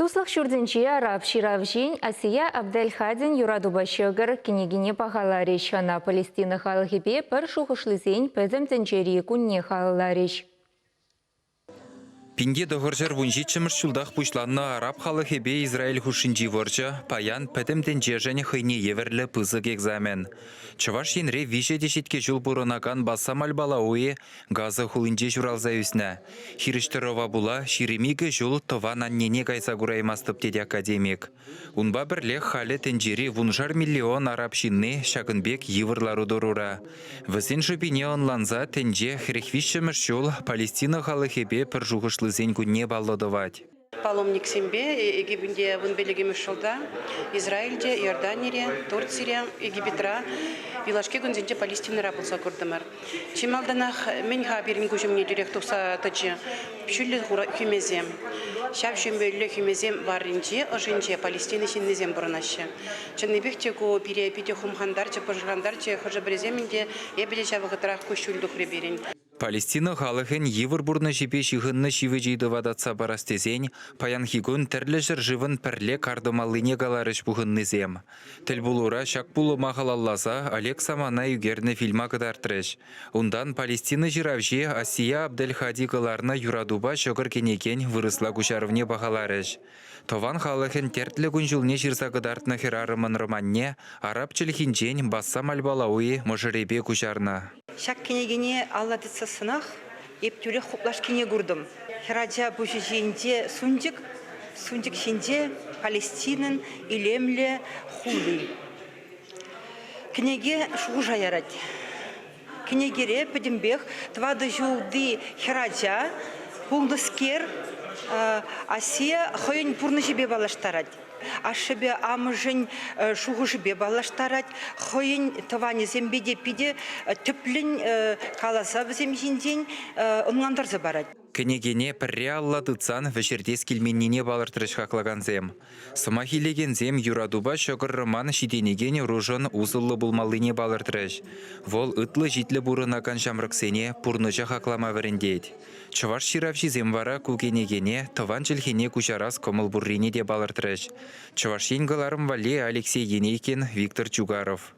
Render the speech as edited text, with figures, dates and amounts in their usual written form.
Туслық шүрдінче араб ширавжин Асия Абдельхадин юрадубашығыр кенегіне пағаларыш. Ана Палестина халғыбе бір шуғышлызен пәдім тінжері күнне қаларыш. Пинде доғыржыр вунжитшымыш шулдақ пушланны араб халы хебе Израиль хушинжи ворча, паян пәтімден жержәне хыйне еверлі пызык экзамен. Чываш енре виже дешетке жыл бұрынаган басамал бала ойы газы хулинже журалза үсіне. Хиріштірова була, ширемигі жыл тован аннене кайса гураймастып деді академик. Унба бірле халі тенжері вунжар миллион араб шинны шагынбек еврлару дорура. Візін жөбіне онланза тенже хрехвишшымыш жыл Палестина халы хебе пір жуғышлы зен күнне баллодовать. Паломник Сембе, Египте, Вунбелеге Мишолда, Израильде, Иорданире, Турция, Египетра, Вилашке Гунзинте Палестина рабылса көрдімір. Чемалданах мен хаберін көжімне директуса тачы, пшүлі хүмезем. Шап шүмбелі хүмезем барынче, ұжынче Палестина шыннезем бұрынашы. Чыннебекте ку перепете хумхандарчы, пожыгандарчы, хыжыбіреземінде ебеле шабығытырақ көшүлді хүреберін. Палестина халыхын евір бұрны жепе шиғынны шивы жейді вадатса барастезен, паян хигун тірлі жыр живын пірле кардымалыне галарыш бұғынны зем. Тіл бұлура шак бұлы мағалаллаза Олег Самана югерні фильма кыдартырыш. Ундан Палестина жиравже Асия Абдельхади кыларына юрадуба шоғыр кенекен вырысла күшарывне бағаларыш. Тован халыхын тертлі күнжілне жирса кыдартны херарымын романне араб чілхинчен бассам альбалауы мұжыребе күшарна. Шак кенегене алладыца сынақ, ептілі құплаш кене күрдім. Хираджа бұшы жейінде сүндік шенде Палестинын илемлі хулы. Кенеге шуғы жаярад. Кенегере пөдімбек твады жолды хираджа бұлдыскер Асия хойын бұрны жебе балаштарад. Ашыбе амыжын шуғы жебе балаштарад. Хойын таваны зембеде пиде түплін қаласа земжінден ұнғандарзы барад. Кенегене пірре алладыцан вәшірдес келменнене балыртырыш хақлаган зем. Сымахилеген зем юрадуба шоғыр роман шиденеген ружын узылы бұлмалыне балыртырыш. Вол ытлы житлі бұрынаган жамрықсене пұрныжа хақлама віріндейд. Чываш ширавши зем вара кукенегене тыван жылхене күшарас комыл бұррине де балыртырыш. Чываш енгіларым вале Алексей Енейкин, Виктор Чугаров.